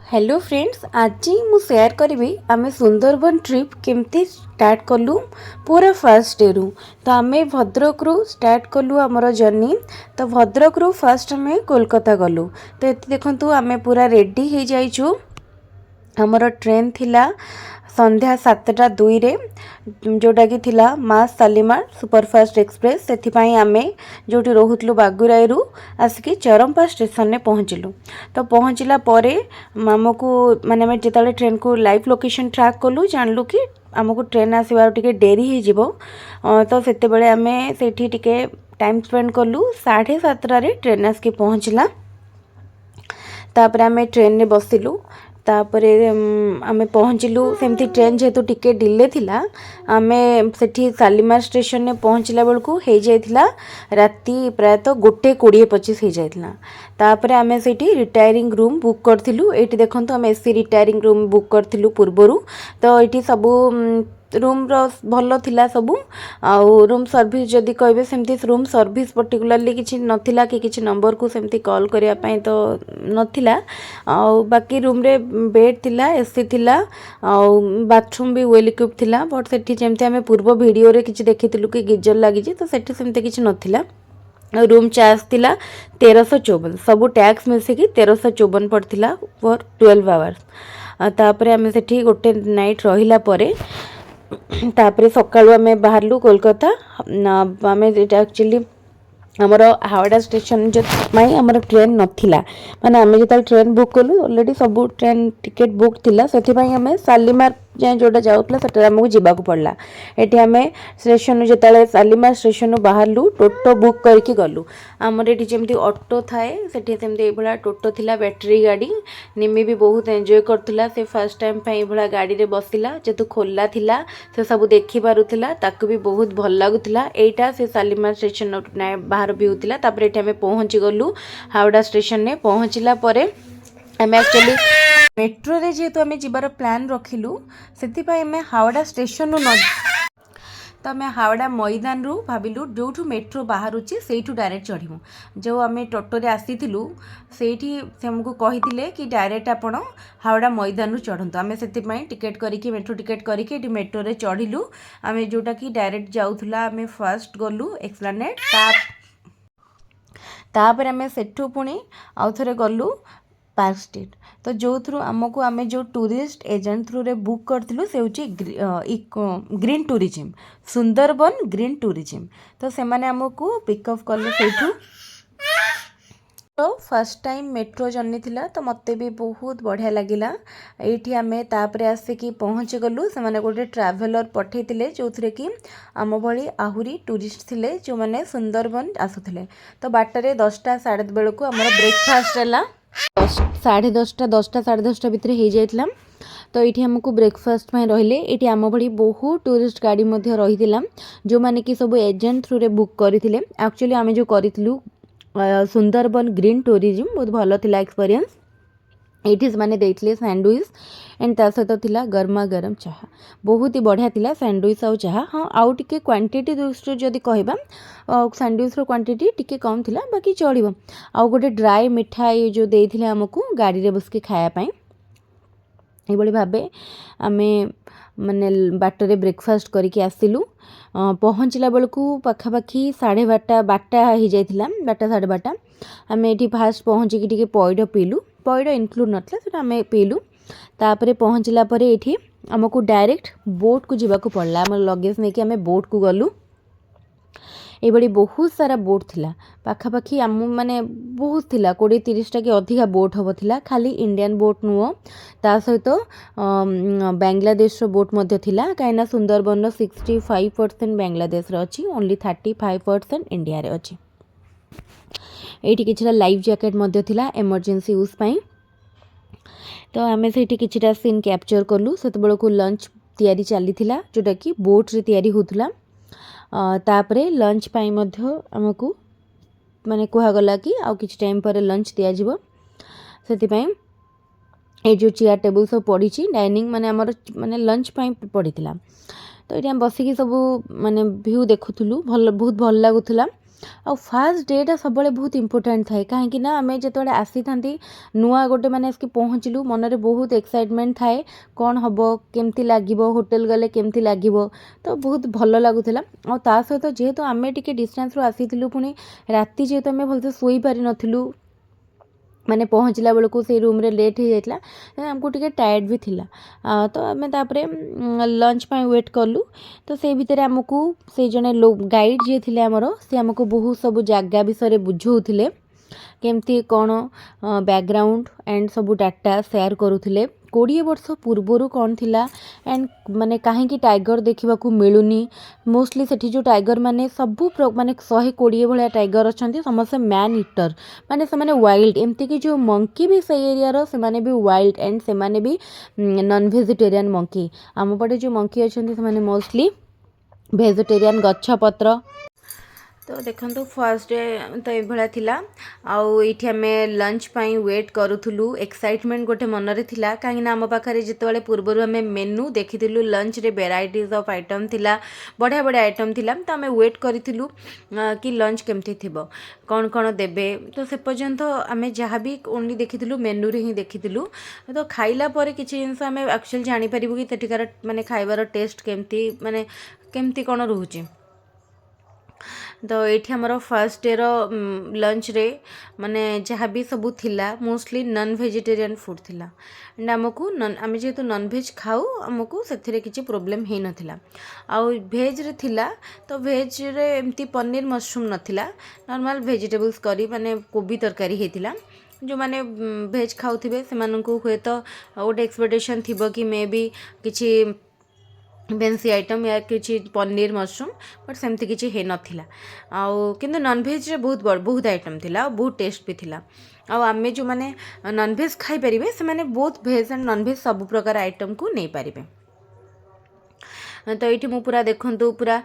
Hello friends, आज मु share करी आम सुंदरबन ट्रिप केमती स्टार्ट कलु पूरा फर्स्ट डे रु। तो आम भद्रक रु स्टार्ट कलु आमर जर्नी। तो भद्रक रु फर्स्ट आम कोलकाता गलु। तो ये देखु आम पूरा रेडी हो जाइछु। आमर ट्रेन थिला संध्या 7:02 रे, जोटा कि थिला माँ शालीमार सुपरफास्ट एक्सप्रेस। से आम जो रोलु बागुराई आसिक चरंपा स्टेशन में पहुँचलु। तो पहुँचला आमको माने आम जो ट्रेन को लाइव लोकेशन ट्रैक कलु, जानलु कि आमको ट्रेन आसबार टिके डेरी हो। तो से आम से टाइम स्पेंड कलु। 7:30 ट्रेन आसिक पहुँचला। तापर आम ट्रेन में बसिलु। तापर आम पहुँचलु। सेमती ट्रेन जेहेतु टिके डिले थिला, आम सेठी शालीमार स्टेशन में पहुँचला बेलू हो जाइथिला राति प्रायतः 1:20-25 हो जाइथिला। तापर आम सेठी रिटायरिंग रूम बुक करथिलु। एठी देखंतु आम एसी रिटायरिंग रूम बुक करथिलु पूर्वरु। तो एठी सबू रूम भल थिला सबू। आउ रूम सर्विस जदि कहबे सेमती रूम सर्विस पर्टिकुलरली किछि नथिला कि किछि नंबर को सेमती कॉल करिया पई तो नथिला। आउ बाकी रूम रे बेड थिला, एसी थिला, आउ बाथरूम भी वेल इक्विप थिला। बट सेठी जेमती आम पूर्व वीडियो रे किछि देखिथिलु कि गीजर लागि जे, तो सेठी सेमती किछि नथिला। रूम चार्ज थिला 1354, सबू टैक्स मिसिकी 1354 पड़थिला फॉर 12 आवर्स। तापर आम सेठी गोटे नाइट रहिला परे तापर सकाळु आम बाहरलु कोलकाता। आम एक्चुअली आमर हावड़ा स्टेशन जो आमर ट्रेन नथिला, माने आम जो ट्रेन बुक कलु ऑलरेडी सब ट्रेन टिकेट बुक थिला। सेथिपाई आम शालीमार जाए जोटा जाऊला सेटा आमको जावाक पड़ला। एटी आम स्टेशन जो शालीमार स्टेशन बाहरलु टोटो बुक करके गलु। आमर ये जमी ऑटो थाए सेठी सेमती ये टोटो थिला, बैटरी गाड़ी। निमी भी बहुत एंजॉय करथुला। से फर्स्ट टाइम पे ये गाड़ी रे बसिला, जेतु खोला थिला से सब देखि पारुथिला, ताकू भी बहुत भल लागुथिला। एटा से शालीमार स्टेशन बाहर व्यू थिला। तापर एठी आम पहुँची गलु हावड़ा स्टेशन ने। पहुँचला परे आम एक्चुअली मेट्रो रे जेहेतु आम जीवार प्लान रखिलु, सेथिपाई आम हावड़ा स्टेशन न तो आम हावड़ा मैदान रू भाविलु जो मेट्रो बाहरुची सेठू डायरेक्ट चढ़ू। जो आम टोटो आसीलु सेठी से हमको कही कि डायरेक्ट आपण हावड़ा मैदान रू चढ़तु। आम से टिकेट करके मेट्रो टिकेट करके मेट्रो रे चढ़िलु। आम जोटा कि डायरेक्ट जाऊला आम फर्स्ट गलु एक्सप्लानेड। तापर आम सेठू पुणी आउ थे गलु पार्क स्ट्रीट। तो जो थ्रू आमको आम जो टूरिस्ट एजेंट थ्रू रे बुक करथिलु से होची green tourism, Sundarban green tourism. तो से माने आमको पिकअप कले सेठू। तो फर्स्ट टाइम मेट्रो जर्नी थिला, तो मते भी बहुत बढ़िया लगिला। एठी आमे तापरे आसिकी पहुँच गलु। से माने गोटे ट्रैवलर पठेइतिले जो थरे कि आम भली आहुरी टूरिस्ट थिले जो माने सुंदरबन आसुथिले। तो बाटरे 10टा 10:30 बेलू आमर ब्रेकफास्ट हैला। 10:30 साढ़े 10टा भितर हो जाइथिला। तो ये आमको ब्रेकफास्ट में रहिले। ये आम भली बहुत टूरिस्ट गाड़ी मध्य रही जो माने कि सब एजेंट थ्रू रे बुक करथिले। एक्चुअली आम जो करूँ सुंदरबन ग्रीन टूरिज्म बहुत भल थिला एक्सपीरियंस। ये मैंने देते सैंडविच एंड ता सहित थिला गर्मा गरम चाहा, बहुत ही बढ़िया थिला सैंडविच आउ चाहा। हाँ आउ टिके क्वांटिटी दृष्टि जदि कहबा सैंडविच रो क्वांटिटी टिके कम थिला, बाकी चढ़िबो। आउ गोटे ड्राई मिठाई जो देइथिले हमकु गाड़ी रे बसके खाया पई। ये भावे आमे माने बाटरे ब्रेकफास्ट करके आसिलु। पहुँचला बेलू पाखापाखि 12:30 हो जाइथिला, 12:30 साढ़े 12। आम ये फास्ट पहुँचिकी टिके पैड पीलु। पैड इनक्लूड नथला सेटा आम पीलु। तापरे पहुँचला परे एठी आमको डायरेक्ट बोट को जीवाको पड़ला। आम लगेज नहीं कि आम बोट को गलु। ये बड़ी बहुत सारा बोट थिला, पाखापाखि आम माने बहुत थिला 20-30टा कि अधिका बोट हम थिला। खाली इंडियन बोट नुह, ता सहित बांग्लादेश रो बोट मध्य थिला। कहीं सुंदरबन रो 65% बांग्लादेश रो अछि, ओनली 35% इंडिया रे अछि। एठी किछटा लाइफ जैकेट मध्य थिला इमरजेंसी यूज पई। तो आम से किछटा सीन कैप्चर कलु। से बेलू लंच तैयारी चली थिला जोटा कि बोट रे तैयारी होतला। तापरे लंच पाई मध्य आमको माने कहगला कि आउ किछ टाइम पर लंच दिया जिवो। सेतिपाई ए जो चेयर टेबल सब पड़ी डाइनिंग माने आमर माने लंच पाई पड़ी थिला। तो ये बसिकी सब माने व्यू देखुथुलु, भल बहुत भल लागुथुला। ଆଉ ଫାର୍ଷ୍ଟ ଡେଟା ସବୁବେଳେ ବହୁତ ଇମ୍ପୋର୍ଟାଣ୍ଟ ଥାଏ କାହିଁକି ନା ଆମେ ଯେତେବେଳେ ଆସିଥାନ୍ତି ନୂଆ ଗୋଟେ ମାନେ ଆସିକି ପହଞ୍ଚିଲୁ ମନରେ ବହୁତ ଏକ୍ସାଇଟମେଣ୍ଟ ଥାଏ କ'ଣ ହେବ କେମିତି ଲାଗିବ ହୋଟେଲ ଗଲେ କେମିତି ଲାଗିବ ତ ବହୁତ ଭଲ ଲାଗୁଥିଲା ଆଉ ତା ସହିତ ଯେହେତୁ ଆମେ ଟିକେ ଡିଷ୍ଟାନ୍ସରୁ ଆସିଥିଲୁ ପୁଣି ରାତି ଯେହେତୁ ଆମେ ଭଲସେ ଶୋଇପାରିନଥିଲୁ ମାନେ ପହଞ୍ଚିଲା ବେଳକୁ ସେଇ ରୁମ୍ରେ ଲେଟ୍ ହେଇଯାଇଥିଲା ଆମକୁ ଟିକେ ଟାୟାର୍ଡ଼ ବି ଥିଲା ତ ଆମେ ତାପରେ ଲଞ୍ଚ ପାଇଁ ୱେଟ୍ କଲୁ ତ ସେଇ ଭିତରେ ଆମକୁ ସେଇ ଜଣେ ଗାଇଡ଼ ଯିଏ ଥିଲେ ଆମର ସେ ଆମକୁ ବହୁତ ସବୁ ଜାଗା ବିଷୟରେ ବୁଝାଉଥିଲେ କେମିତି କ'ଣ ବ୍ୟାକଗ୍ରାଉଣ୍ଡ ଆଣ୍ଡ ସବୁ ଡାଟା ସେୟାର କରୁଥିଲେ 20 ବର୍ଷ ପୂର୍ବରୁ କ'ଣ ଥିଲା ଆଣ୍ଡ ମାନେ କାହିଁକି ଟାଇଗର ଦେଖିବାକୁ ମିଳୁନି ମୋଷ୍ଟଲି ସେଠି ଯେଉଁ ଟାଇଗର ମାନେ ସବୁ ମାନେ 120 ଭଳିଆ ଟାଇଗର ଅଛନ୍ତି ସମସ୍ତେ ମ୍ୟାନ୍ ଇଟର ମାନେ ସେମାନେ ୱାଇଲ୍ଡ ଏମିତିକି ଯେଉଁ ମଙ୍କି ବି ସେଇ ଏରିଆର ସେମାନେ ବି ୱାଇଲ୍ଡ ଆଣ୍ଡ ସେମାନେ ବି ନନ୍ ଭେଜିଟେରିଆନ୍ ମଙ୍କି ଆମ ପଟେ ଯେଉଁ ମଙ୍କି ଅଛନ୍ତି ସେମାନେ ମୋଷ୍ଟଲି ଭେଜିଟେରିଆନ୍ ଗଛପତ୍ର ତ ଦେଖନ୍ତୁ ଫାର୍ଷ୍ଟ ଡେ ତ ଏଭଳିଆ ଥିଲା ଆଉ ଏଇଠି ଆମେ ଲଞ୍ଚ ପାଇଁ ୱେଟ୍ କରୁଥିଲୁ ଏକ୍ସାଇଟମେଣ୍ଟ ଗୋଟେ ମନରେ ଥିଲା କାହିଁକିନା ଆମ ପାଖରେ ଯେତେବେଳେ ପୂର୍ବରୁ ଆମେ ମେନୁ ଦେଖିଥିଲୁ ଲଞ୍ଚରେ ଭେରାଇଟିଜ୍ ଅଫ୍ ଆଇଟମ୍ ଥିଲା ବଢ଼ିଆ ବଢ଼ିଆ ଆଇଟମ୍ ଥିଲା ତ ଆମେ ୱେଟ୍ କରିଥିଲୁ କି ଲଞ୍ଚ କେମିତି ଥିବ କ'ଣ କ'ଣ ଦେବେ ତ ସେ ପର୍ଯ୍ୟନ୍ତ ଆମେ ଯାହା ବି ଓନ୍ଲି ଦେଖିଥିଲୁ ମେନୁରେ ହିଁ ଦେଖିଥିଲୁ ତ ଖାଇଲା ପରେ କିଛି ଜିନିଷ ଆମେ ଆକ୍ଚୁଆଲି ଜାଣିପାରିବୁ କି ସେଠିକାର ମାନେ ଖାଇବାର ଟେଷ୍ଟ କେମିତି ମାନେ କେମିତି କ'ଣ ରହୁଛି ତ ଏଇଠି ଆମର ଫାର୍ଷ୍ଟ ଡେର ଲଞ୍ଚରେ ମାନେ ଯାହା ବି ସବୁ ଥିଲା ମୋଷ୍ଟଲି ନନ୍ ଭେଜିଟେରିଆନ୍ ଫୁଡ଼୍ ଥିଲା ଆଣ୍ଡ ଆମକୁ ଆମେ ଯେହେତୁ ନନ୍ଭେଜ୍ ଖାଉ ଆମକୁ ସେଥିରେ କିଛି ପ୍ରୋବ୍ଲେମ୍ ହେଇନଥିଲା ଆଉ ଭେଜ୍ରେ ଥିଲା ତ ଭେଜ୍ରେ ଏମିତି ପନିର ମସରୁମ୍ ନଥିଲା ନର୍ମାଲ୍ ଭେଜିଟେବୁଲ୍ସ କରି ମାନେ କୋବି ତରକାରୀ ହେଇଥିଲା ଯେଉଁମାନେ ଭେଜ୍ ଖାଉଥିବେ ସେମାନଙ୍କୁ ହୁଏତ ଗୋଟେ ଏକ୍ସପେକ୍ଟେସନ୍ ଥିବ କି ମେ ବି କିଛି ଫେନ୍ସି ଆଇଟମ୍ ୟା କିଛି ପନିର ମସରୁମ୍ ବଟ୍ ସେମିତି କିଛି ହେଇନଥିଲା ଆଉ କିନ୍ତୁ ନନ୍ଭେଜ୍ରେ ବହୁତ ଆଇଟମ୍ ଥିଲା ଆଉ ବହୁତ ଟେଷ୍ଟ ବି ଥିଲା ଆଉ ଆମେ ଯେଉଁମାନେ ନନ୍ଭେଜ୍ ଖାଇପାରିବେ ସେମାନେ ବୋଥ୍ ଭେଜ୍ ଆଣ୍ଡ ନନ୍ଭେଜ୍ ସବୁ ପ୍ରକାର ଆଇଟମ୍କୁ ନେଇପାରିବେ ତ ଏଇଠି ମୁଁ ପୁରା ଦେଖନ୍ତୁ ପୁରା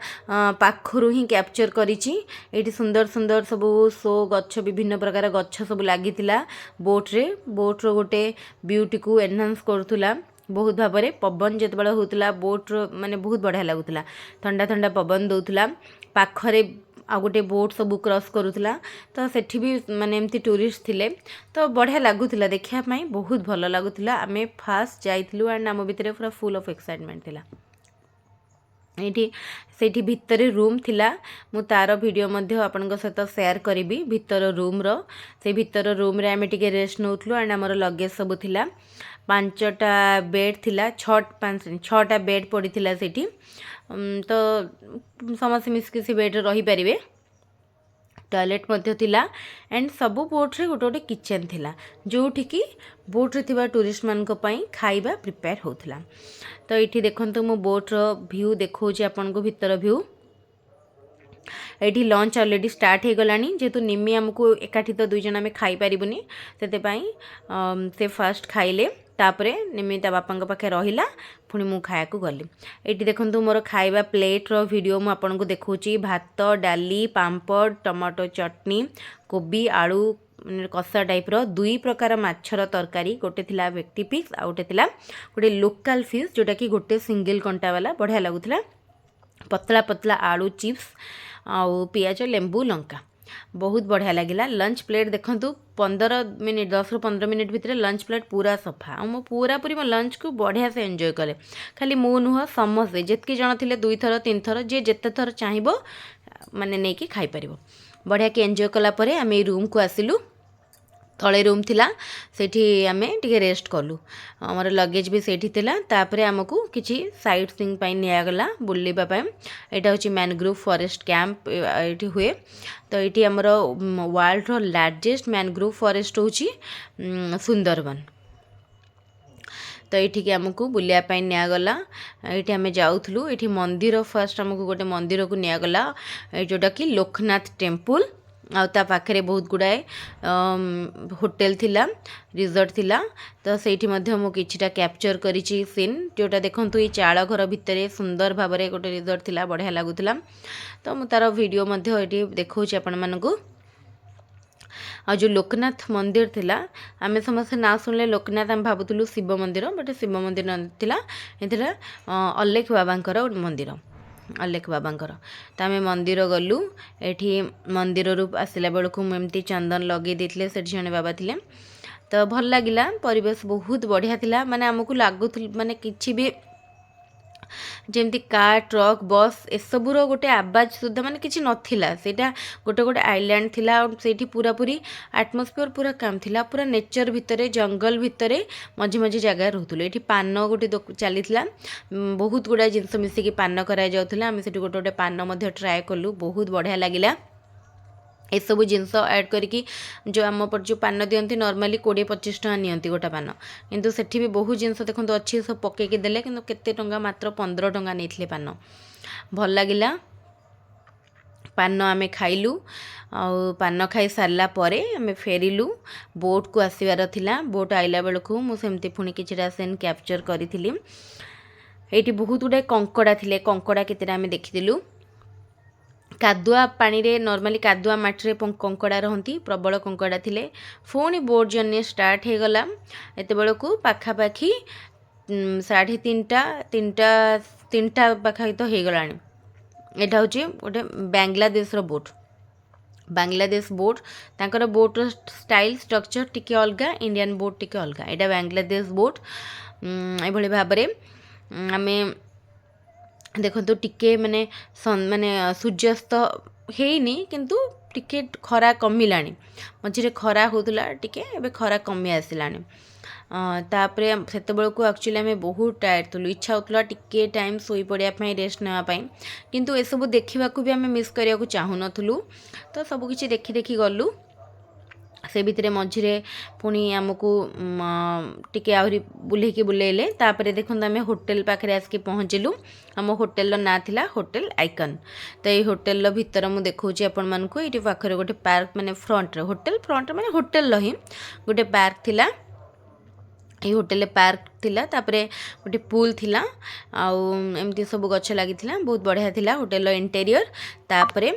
ପାଖରୁ ହିଁ କ୍ୟାପଚର୍ କରିଛି ଏଇଠି ସୁନ୍ଦର ସୁନ୍ଦର ସବୁ ଶୋ ଗଛ ବିଭିନ୍ନ ପ୍ରକାର ଗଛ ସବୁ ଲାଗିଥିଲା ବୋଟ୍ର ଗୋଟେ ବ୍ୟୁଟିକୁ ଏନହାନ୍ସ କରୁଥିଲା ବହୁତ ଭାବରେ ପବନ ଯେତେବେଳେ ହେଉଥିଲା ବୋଟ୍ର ମାନେ ବହୁତ ବଢ଼ିଆ ଲାଗୁଥିଲା ଥଣ୍ଡା ଥଣ୍ଡା ପବନ ଦେଉଥିଲା ପାଖରେ ଆଉ ଗୋଟେ ବୋଟ୍ ସବୁ କ୍ରସ୍ କରୁଥିଲା ତ ସେଠି ବି ମାନେ ଏମିତି ଟୁରିଷ୍ଟ ଥିଲେ ତ ବଢ଼ିଆ ଲାଗୁଥିଲା ଦେଖିବା ପାଇଁ ବହୁତ ଭଲ ଲାଗୁଥିଲା ଆମେ ଫାର୍ଷ୍ଟ ଯାଇଥିଲୁ ଆଣ୍ଡ ଆମ ଭିତରେ ପୁରା ଫୁଲ୍ ଅଫ୍ ଏକ୍ସାଇଟମେଣ୍ଟ ଥିଲା ସେଇଠି ଭିତରେ ରୁମ୍ ଥିଲା ମୁଁ ତାର ଭିଡ଼ିଓ ମଧ୍ୟ ଆପଣଙ୍କ ସହିତ ସେୟାର କରିବି ଭିତର ରୁମ୍ର ସେ ଭିତର ରୁମ୍ରେ ଆମେ ଟିକେ ରେଷ୍ଟ ନେଉଥିଲୁ ଆଣ୍ଡ ଆମର ଲଗେଜ୍ ସବୁ ଥିଲା 5ଟା ବେଡ଼୍ ଥିଲା 6ଟା ବେଡ଼୍ ପଡ଼ିଥିଲା ସେଇଠି ତ ସମସ୍ତେ ମିଶିକି ସେ ବେଡ଼୍ରେ ରହିପାରିବେ ଟଏଲେଟ୍ ମଧ୍ୟ ଥିଲା ଆଣ୍ଡ ସବୁ ବୋଟ୍ରେ ଗୋଟେ ଗୋଟେ କିଚେନ୍ ଥିଲା ଯେଉଁଠିକି ବୋଟ୍ରେ ଥିବା ଟୁରିଷ୍ଟମାନଙ୍କ ପାଇଁ ଖାଇବା ପ୍ରିପେୟାର ହେଉଥିଲା ତ ଏଇଠି ଦେଖନ୍ତୁ ମୁଁ ବୋଟ୍ର ଭ୍ୟୁ ଦେଖାଉଛି ଆପଣଙ୍କୁ ଭିତର ଭ୍ୟୁ ଏଇଠି ଲଞ୍ଚ ଅଲରେଡ଼ି ଷ୍ଟାର୍ଟ ହେଇଗଲାଣି ଯେହେତୁ ନିମି ଆମକୁ ଏକାଠି ତ 2 ଜଣ ଆମେ ଖାଇପାରିବୁନି ସେଥିପାଇଁ ସେ ଫାର୍ଷ୍ଟ ଖାଇଲେ ତାପରେ ନିମି ତା ବାପାଙ୍କ ପାଖେ ରହିଲା ପୁଣି ମୁଁ ଖାଇବାକୁ ଗଲି ଏଇଠି ଦେଖନ୍ତୁ ମୋର ଖାଇବା ପ୍ଲେଟ୍ର ଭିଡ଼ିଓ ମୁଁ ଆପଣଙ୍କୁ ଦେଖାଉଛି ଭାତ ଡାଲି ପାମ୍ପଡ଼ ଟମାଟୋ ଚଟନି କୋବି ଆଳୁ କଷା ଟାଇପ୍ର 2 ପ୍ରକାର ମାଛର ତରକାରୀ ଗୋଟେ ଥିଲା ଭେଟି ପିସ୍ ଆଉ ଗୋଟେ ଥିଲା ଗୋଟେ ଲୋକାଲ୍ ଫିସ୍ ଯେଉଁଟାକି ଗୋଟେ ସିଙ୍ଗଲ କଣ୍ଟାବାଲା ବଢ଼ିଆ ଲାଗୁଥିଲା ପତଳା ପତଳା ଆଳୁ ଚିପ୍ସ ଆଉ ପିଆଜ ଲେମ୍ବୁ ଲଙ୍କା ବହୁତ ବଢ଼ିଆ ଲାଗିଲା ଲଞ୍ଚ ପ୍ଲେଟ୍ ଦେଖନ୍ତୁ 10ରୁ 15 ମିନିଟ୍ ଭିତରେ ଲଞ୍ଚ ପ୍ଲେଟ୍ ପୁରା ସଫା ଆଉ ମୁଁ ପୁରାପୁରି ମୋ ଲଞ୍ଚକୁ ବଢ଼ିଆ ସେ ଏନ୍ଜୟ କଲେ ଖାଲି ମୁଁ ନୁହଁ ସମସ୍ତେ ଯେତିକି ଜଣ ଥିଲେ 2 ଥର 3 ଥର ଯିଏ ଯେତେ ଥର ଚାହିଁବ ମାନେ ନେଇକି ଖାଇପାରିବ ବଢ଼ିଆକି ଏନ୍ଜୟ କଲା ପରେ ଆମେ ଏଇ ରୁମ୍କୁ ଆସିଲୁ ତଳେ ରୁମ୍ ଥିଲା ସେଇଠି ଆମେ ଟିକେ ରେଷ୍ଟ କଲୁ ଆମର ଲଗେଜ୍ ବି ସେଇଠି ଥିଲା ତାପରେ ଆମକୁ କିଛି ସାଇଟ୍ ସିଇଂ ପାଇଁ ନିଆଗଲା ବୁଲିବା ପାଇଁ ଏଇଟା ହେଉଛି ମ୍ୟାନଗ୍ରୋଭ୍ ଫରେଷ୍ଟ କ୍ୟାମ୍ପ ଏଇଠି ହୁଏ ତ ଏଇଠି ଆମର ୱାର୍ଲଡର ଲାର୍ଜେଷ୍ଟ ମ୍ୟାନଗ୍ରୋଭ୍ ଫରେଷ୍ଟ ହେଉଛି ସୁନ୍ଦରବନ ତ ଏଇଠିକି ଆମକୁ ବୁଲିବା ପାଇଁ ନିଆଗଲା ଏଇଠି ଆମେ ଯାଉଥିଲୁ ଏଇଠି ମନ୍ଦିର ଫାର୍ଷ୍ଟ ଆମକୁ ଗୋଟେ ମନ୍ଦିରକୁ ନିଆଗଲା ଯେଉଁଟାକି ଲୋକନାଥ ଟେମ୍ପୁଲ୍ ଆଉ ତା ପାଖରେ ବହୁତ ଗୁଡ଼ାଏ ହୋଟେଲ ଥିଲା ରିସର୍ଟ ଥିଲା ତ ସେଇଠି ମଧ୍ୟ ମୁଁ କିଛିଟା କ୍ୟାପଚର୍ କରିଛି ସିନ୍ ଯେଉଁଟା ଦେଖନ୍ତୁ ଏଇ ଚାଳ ଘର ଭିତରେ ସୁନ୍ଦର ଭାବରେ ଗୋଟେ ରିସର୍ଟ ଥିଲା ବଢ଼ିଆ ଲାଗୁଥିଲା ତ ମୁଁ ତାର ଭିଡ଼ିଓ ମଧ୍ୟ ଏଠି ଦେଖାଉଛି ଆପଣମାନଙ୍କୁ ଆଉ ଯେଉଁ ଲୋକନାଥ ମନ୍ଦିର ଥିଲା ଆମେ ସମସ୍ତେ ନାଁ ଶୁଣିଲେ ଲୋକନାଥ ଆମେ ଭାବୁଥିଲୁ ଶିବ ମନ୍ଦିର ବଟ୍ ଶିବ ମନ୍ଦିର ନଥିଲା ଏଥିରେ ଅଲେଖ ବାବାଙ୍କର ଗୋଟେ ମନ୍ଦିର ଅଲେଖ ବାବାଙ୍କର। ତ ଆମେ ମନ୍ଦିର ଗଲୁ। ଏଠି ମନ୍ଦିରରୁ ଆସିଲା ବେଳକୁ ମୁଁ ଏମିତି ଚନ୍ଦନ ଲଗେଇ ଦେଇଥିଲେ, ସେଠି ଜଣେ ବାବା ଥିଲେ। ତ ଭଲ ଲାଗିଲା, ପରିବେଶ ବହୁତ ବଢ଼ିଆ ଥିଲା। ମାନେ ଆମକୁ ଲାଗୁଥିଲା ମାନେ କିଛି ବି ଯେମିତି କାର୍ ଟ୍ରକ୍ ବସ୍ ଏସବୁର ଗୋଟେ ଆବାଜ ସୁଦ୍ଧା ମାନେ କିଛି ନଥିଲା। ସେଇଟା ଗୋଟେ ଆଇଲ୍ୟାଣ୍ଡ ଥିଲା, ଆଉ ସେଇଠି ପୁରାପୁରି ଆଟମସ୍ଫିୟର ପୁରା କାମ ଥିଲା, ପୁରା ନେଚର ଭିତରେ ଜଙ୍ଗଲ ଭିତରେ ମଝି ମଝି ଜାଗାରେ ରହୁଥିଲୁ। ଏଠି ପାନ ଗୋଟେ ଚାଲିଥିଲା, ବହୁତ ଗୁଡ଼ାଏ ଜିନିଷ ମିଶିକି ପାନ କରାଯାଉଥିଲା। ଆମେ ସେଠି ଗୋଟେ ପାନ ମଧ୍ୟ ଟ୍ରାଏ କଲୁ, ବହୁତ ବଢ଼ିଆ ଲାଗିଲା। ଏସବୁ ଜିନିଷ ଆଡ଼୍ କରିକି ଯେଉଁ ଆମ ପଟେ ଯେଉଁ ପାନ ଦିଅନ୍ତି ନର୍ମାଲି 20-25 ଟଙ୍କା ନିଅନ୍ତି ଗୋଟେ ପାନ, କିନ୍ତୁ ସେଠି ବି ବହୁତ ଜିନିଷ ଦେଖନ୍ତୁ ଅଛି, ସବୁ ପକେଇକି ଦେଲେ, କିନ୍ତୁ କେତେ ଟଙ୍କା ମାତ୍ର 15 ଟଙ୍କା ନେଇଥିଲେ ପାନ। ଭଲ ଲାଗିଲା। ପାନ ଆମେ ଖାଇଲୁ, ଆଉ ପାନ ଖାଇ ସାରିଲା ପରେ ଆମେ ଫେରିଲୁ। ବୋଟ୍କୁ ଆସିବାର ଥିଲା। ବୋଟ୍ ଆଇଲା ବେଳକୁ ମୁଁ ସେମିତି ପୁଣି କିଛିଟା ସିନ୍ କ୍ୟାପଚର୍ କରିଥିଲି। ଏଇଠି ବହୁତ ଗୁଡ଼ାଏ କଙ୍କଡ଼ା ଥିଲେ, କଙ୍କଡ଼ା କେତେଟା ଆମେ ଦେଖିଥିଲୁ। କାଦୁଆ ପାଣିରେ ନର୍ମାଲି କାଦୁଆ ମାଟିରେ କଙ୍କଡ଼ା ରହନ୍ତି, ପ୍ରବଳ କଙ୍କଡ଼ା ଥିଲେ। ପୁଣି ବୋଟ୍ ଜର୍ଣ୍ଣି ଷ୍ଟାର୍ଟ ହେଇଗଲା। ଏତେବେଳକୁ ପାଖାପାଖି 3:30 ପାଖାପାଖି ତ ହେଇଗଲାଣି। ଏଇଟା ହେଉଛି ଗୋଟେ ବାଂଲାଦେଶର ବୋଟ୍। ବାଂଲାଦେଶ ବୋଟ୍, ତାଙ୍କର ବୋଟ୍ର ଷ୍ଟାଇଲ୍ ଷ୍ଟ୍ରକ୍ଚର୍ ଟିକେ ଅଲଗା, ଇଣ୍ଡିଆନ୍ ବୋଟ୍ ଟିକେ ଅଲଗା। ଏଇଟା ବାଂଲାଦେଶ ବୋଟ୍। ଏଭଳି ଭାବରେ ଆମେ ଦେଖନ୍ତୁ ଟିକେ ମାନେ ସୂର୍ଯ୍ୟାସ୍ତ ହେଇନି, କିନ୍ତୁ ଟିକେ ଖରା କମିଲାଣି। ମଝିରେ ଖରା ହେଉଥିଲା ଟିକେ, ଏବେ ଖରା କମି ଆସିଲାଣି। ତାପରେ ସେତେବେଳକୁ ଆକ୍ଚୁଆଲି ଆମେ ବହୁତ ଟାୟାର୍ଡ଼ ଥିଲୁ, ଇଚ୍ଛା ହେଉଥିଲା ଟିକେ ଟାଇମ୍ ଶୋଇପଡ଼ିବା ପାଇଁ, ରେଷ୍ଟ ନେବା ପାଇଁ, କିନ୍ତୁ ଏସବୁ ଦେଖିବାକୁ ବି ଆମେ ମିସ୍ କରିବାକୁ ଚାହୁଁନଥିଲୁ। ତ ସବୁକିଛି ଦେଖି ଗଲୁ। ସେ ଭିତରେ ମଝିରେ ପୁଣି ଆମକୁ ଟିକେ ଆହୁରି ବୁଲେଇଲେ। ତାପରେ ଦେଖନ୍ତୁ ଆମେ ହୋଟେଲ ପାଖରେ ଆସିକି ପହଞ୍ଚିଲୁ। ଆମ ହୋଟେଲର ନାଁ ଥିଲା ହୋଟେଲ ଆଇକନ୍। ତ ଏଇ ହୋଟେଲର ଭିତର ମୁଁ ଦେଖାଉଛି ଆପଣମାନଙ୍କୁ। ଏଇଠି ପାଖରେ ଗୋଟେ ପାର୍କ, ମାନେ ଫ୍ରଣ୍ଟରେ ହୋଟେଲ ଫ୍ରଣ୍ଟରେ ମାନେ ହୋଟେଲର ହିଁ ଗୋଟେ ପାର୍କ ଥିଲା। ଏଇ ହୋଟେଲରେ ପାର୍କ ଥିଲା, ତାପରେ ଗୋଟେ ପୁଲ୍ ଥିଲା, ଆଉ ଏମିତି ସବୁ ଗଛ ଲାଗିଥିଲା, ବହୁତ ବଢ଼ିଆ ଥିଲା ହୋଟେଲର ଇଣ୍ଟେରିୟର। ତାପରେ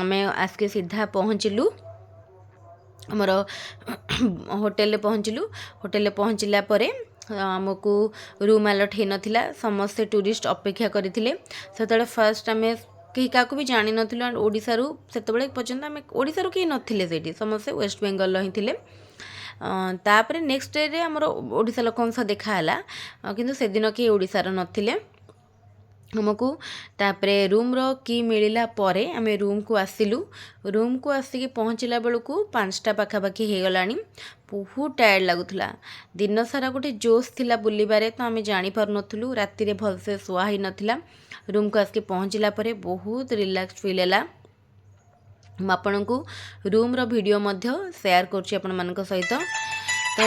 ଆମେ ଆସିକି ସିଧା ପହଞ୍ଚିଲୁ ଆମର ହୋଟେଲରେ ପହଞ୍ଚିଲା ପରେ ଆମକୁ ରୁମ୍ ଆଲଟ୍ ହେଇନଥିଲା। ସମସ୍ତେ ଟୁରିଷ୍ଟ ଅପେକ୍ଷା କରିଥିଲେ। ସେତେବେଳେ ଫାର୍ଷ୍ଟ ଆମେ କେହି କାହାକୁ ବି ଜାଣିନଥିଲୁ, ଆଣ୍ଡ ଓଡ଼ିଶାରୁ ସେତେବେଳେ ପର୍ଯ୍ୟନ୍ତ ଆମେ ଓଡ଼ିଶାରୁ କେହି ନଥିଲେ ସେଇଠି, ସମସ୍ତେ ୱେଷ୍ଟ ବେଙ୍ଗଲର ହିଁ ଥିଲେ। ତାପରେ ନେକ୍ସଟ ଡେରେ ଆମର ଓଡ଼ିଶା ଲୋକଙ୍କ ସହ ଦେଖା ହେଲା, କିନ୍ତୁ ସେଦିନ କେହି ଓଡ଼ିଶାର ନଥିଲେ ଆମକୁ। ତାପରେ ରୁମ୍ର କି ମିଳିଲା ପରେ ଆମେ ରୁମ୍କୁ ଆସିଲୁ। ରୁମ୍କୁ ଆସିକି ପହଞ୍ଚିଲା ବେଳକୁ 5ଟା ପାଖାପାଖି ହେଇଗଲାଣି। ବହୁତ ଟାୟାର୍ଡ଼ ଲାଗୁଥିଲା। ଦିନସାରା ଗୋଟେ ଜୋସ୍ ଥିଲା ବୁଲିବାରେ, ତ ଆମେ ଜାଣିପାରୁନଥିଲୁ, ରାତିରେ ଭଲସେ ଶୁଆ ହେଇନଥିଲା। ରୁମ୍କୁ ଆସିକି ପହଞ୍ଚିଲା ପରେ ବହୁତ ରିଲାକ୍ସ ଫିଲ୍ ହେଲା। ମୁଁ ଆପଣଙ୍କୁ ରୁମ୍ର ଭିଡ଼ିଓ ମଧ୍ୟ ସେୟାର କରୁଛି ଆପଣମାନଙ୍କ ସହିତ। ତ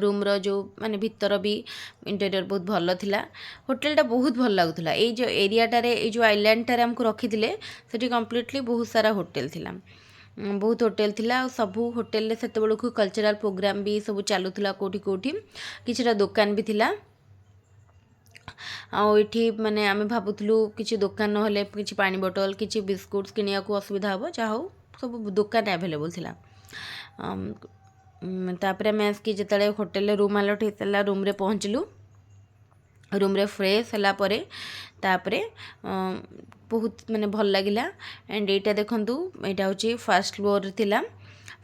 ରୁମ୍ର ଯେଉଁ ମାନେ ଭିତର ବି ଇଣ୍ଟେରିୟର ବହୁତ ଭଲ ଥିଲା। ହୋଟେଲଟା ବହୁତ ଭଲ ଲାଗୁଥିଲା। ଏଇ ଯେଉଁ ଏରିଆଟାରେ, ଏଇ ଯେଉଁ ଆଇଲ୍ୟାଣ୍ଡଟାରେ ଆମକୁ ରଖିଥିଲେ, ସେଠି କମ୍ପ୍ଲିଟଲି ବହୁତ ସାରା ହୋଟେଲ ଥିଲା, ଆଉ ସବୁ ହୋଟେଲରେ ସେତେବେଳକୁ କଲଚରାଲ ପ୍ରୋଗ୍ରାମ୍ ବି ସବୁ ଚାଲୁଥିଲା, କେଉଁଠି କିଛିଟା ଦୋକାନ ବି ଥିଲା। ଆଉ ଏଠି ମାନେ ଆମେ ଭାବୁଥିଲୁ କିଛି ଦୋକାନ ନହେଲେ କିଛି ପାଣି ବୋଟଲ, କିଛି ବିସ୍କୁଟ୍ସ କିଣିବାକୁ ଅସୁବିଧା ହେବ, ଯାହା ହଉ ସବୁ ଦୋକାନ ଆଭେଲେବୁଲ୍ ଥିଲା। ତାପରେ ଆମେ ଆସିକି ଯେତେବେଳେ ହୋଟେଲରେ ରୁମ୍ ଆଲଟ୍ ହେଇଥିଲା, ରୁମ୍ରେ ପହଞ୍ଚିଲୁ। ରୁମ୍ରେ ଫ୍ରେଶ୍ ହେଲା ପରେ ତାପରେ ବହୁତ ମାନେ ଭଲ ଲାଗିଲା। ଆଣ୍ଡ ଏଇଟା ଦେଖନ୍ତୁ, ଏଇଟା ହେଉଛି ଫାର୍ଷ୍ଟ ଫ୍ଲୋରରେ ଥିଲା।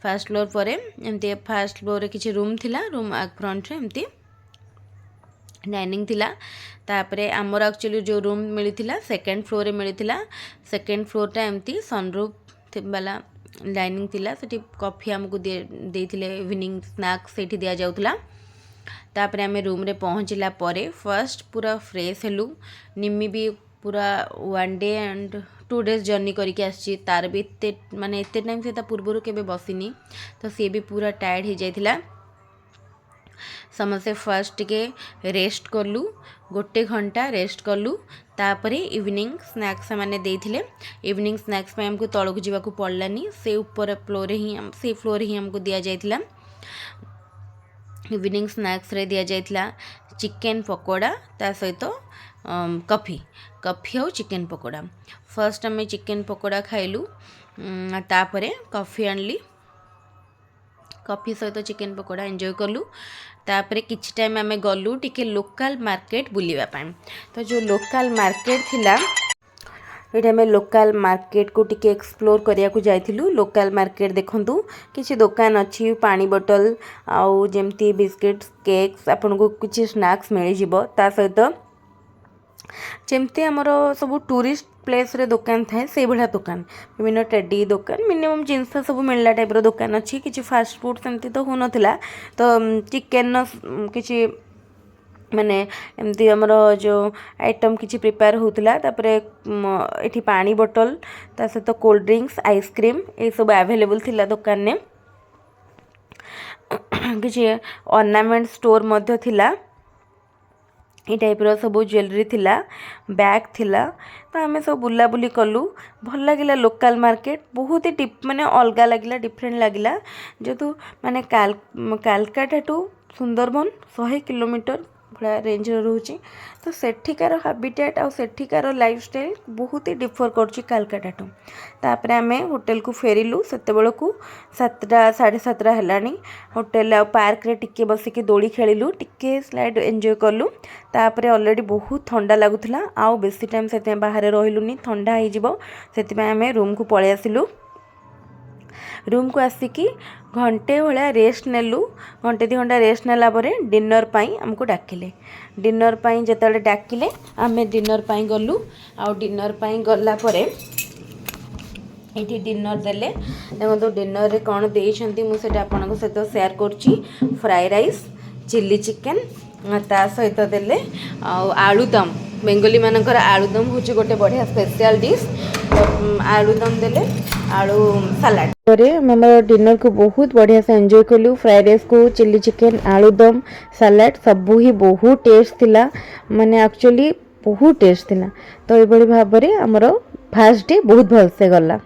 ଫାର୍ଷ୍ଟ ଫ୍ଲୋର ପରେ ଏମିତି ଫାର୍ଷ୍ଟ ଫ୍ଲୋରରେ କିଛି ରୁମ୍ ଥିଲା, ରୁମ୍ ଫ୍ରଣ୍ଟରେ ଏମିତି ଡାଇନିଂ ଥିଲା। ତାପରେ ଆମର ଆକ୍ଚୁଆଲି ଯେଉଁ ରୁମ୍ ମିଳିଥିଲା ସେକେଣ୍ଡ ଫ୍ଲୋରରେ ମିଳିଥିଲା। ସେକେଣ୍ଡ ଫ୍ଲୋରଟା ଏମିତି ସନରୁଫ୍ ବାଲା ଡାଇନିଂ ଥିଲା। ସେଠି କଫି ଆମକୁ ଦେଇଥିଲେ, ଇଭିନିଂ ସ୍ନାକ୍ସ ସେଇଠି ଦିଆଯାଉଥିଲା। ତାପରେ ଆମେ ରୁମ୍ରେ ପହଞ୍ଚିଲା ପରେ ଫାର୍ଷ୍ଟ ପୁରା ଫ୍ରେଶ୍ ହେଲୁ। ନିମି ବି ପୁରା 1 ଡେ ଆଣ୍ଡ 2 ଡେଜ୍ ଜର୍ଣ୍ଣି କରିକି ଆସିଛି। ତାର ବି ଏତେ ଟାଇମ୍ ସେ ତା ପୂର୍ବରୁ କେବେ ବସିନି, ତ ସିଏ ବି ପୁରା ଟାୟାର୍ଡ଼ ହେଇଯାଇଥିଲା। ସମସ୍ତେ ଫାର୍ଷ୍ଟ ଟିକେ ରେଷ୍ଟ କଲୁ, 1 ଘଣ୍ଟା ରେଷ୍ଟ କଲୁ। ତାପରେ ଇଭିନିଂ ସ୍ନାକ୍ସ ସେମାନେ ଦେଇଥିଲେ। ଇଭିନିଂ ସ୍ନାକ୍ସ ପାଇଁ ଆମକୁ ତଳକୁ ଯିବାକୁ ପଡ଼ିଲାନି, ସେ ଫ୍ଲୋରରେ ହିଁ ଆମକୁ ଦିଆଯାଇଥିଲା। ଇଭିନିଂ ସ୍ନାକ୍ସରେ ଦିଆଯାଇଥିଲା ଚିକେନ୍ ପକୋଡ଼ା, ତା ସହିତ କଫି ଆଉ ଚିକେନ୍ ପକୋଡ଼ା। ଫାର୍ଷ୍ଟ ଆମେ ଚିକେନ୍ ପକୋଡ଼ା ଖାଇଲୁ, ତାପରେ କଫି ଆଣିଲି। कॉफी सहित चिकेन पकोड़ा एंजॉय कलु तापर किछि टाइम आमे गलु टिके लोकल मार्केट बुलिबा पाई तो जो लोकल मार्केट थिला ये आम लोकल मार्केट को टिके एक्सप्लोर करिया को जाइथिलु। लोकल मार्केट देखंतु किछि दुकान अच्छी पानी बोतल आउ जेमती बिस्किट्स केक्स आपन को किछि स्नैक्स मिल जिवो ता सहित जेमती हमर सब टूरिस्ट प्लेस रे दुकान थाए से भला दुकान विभिन्न टेडी दुकान मिनिमम जिनस सब मिलला टाइप रो दुकान अच्छी किछि फास्ट फूड सेमती तो हो नथिला तो चिकेन किछि माने एमती हमर जो आइटम किछि प्रिपेयर होतला तापरे एठी पानी बोतल ता सहित कोल्ड ड्रिंक्स आइसक्रीम ए सब अवेलेबल थिला दुकान ने किछि ऑर्नामेंट स्टोर मध्य थिला ये टाइप रो सब ज्वेलरी थिला बैग थिला तो आम सब बुलाबुली कलु भल लगिला। लोकल मार्केट बहुत ही माने अलगा लगिला डिफरेंट लगिला जेतु माने कालकाटा टू सुंदरबन 100 किलोमीटर भड़ा रेंज रोचे तो सेठिकार हाबिटेट आ सेठिकार लाइफस्टाइल बहुत ही डिफर करछि कालकाटा टू तापर आमे होटल को फेरिलु सेते बेल को 7टा 7:30 हेलानी होटल आ पार्क रे टिके बसिके दोली खेलिलु टिके स्लाइड एंजॉय करलु तापर ऑलरेडी बहुत ठंडा लागुथला आ बेसी टाइम सेते बाहर रहिलुनी ठंडा हो जिवो सेति आमे रूम को पळे आसिलु। रूम को आसिकी घंटे भाया रेस्ट नेलु घंटे 2 घंटा रेस्ट नेला परे डिनर पाई हमको डाकिले डिनर पाई जेतले डाकिले आमे डिनर पाई गलु आ डिनर पाई गला परे एठी डिनर देले देखो तो डिनर रे कोन देइछंती मु सेटा आपन को सहित शेयर करछि फ्राई राइस चिल्ली चिकेन ता सहित देले आ आलूदम बेंगली मानकर आलूदम होछि गोटे बढ़िया स्पेशल डिश आलूदम देले आलू सलाड परे हमर डिनर को बहुत बढ़िया से एंजॉय कलु फ्राई राइस को चिल्ली चिकेन आलूदम सलाड सब ही बहुत टेस्ट थिला माने एक्चुअली बहुत टेस्ट थिला तो ए बड़ी भाबरे हमर फर्स्ट डे बहुत भल से गला।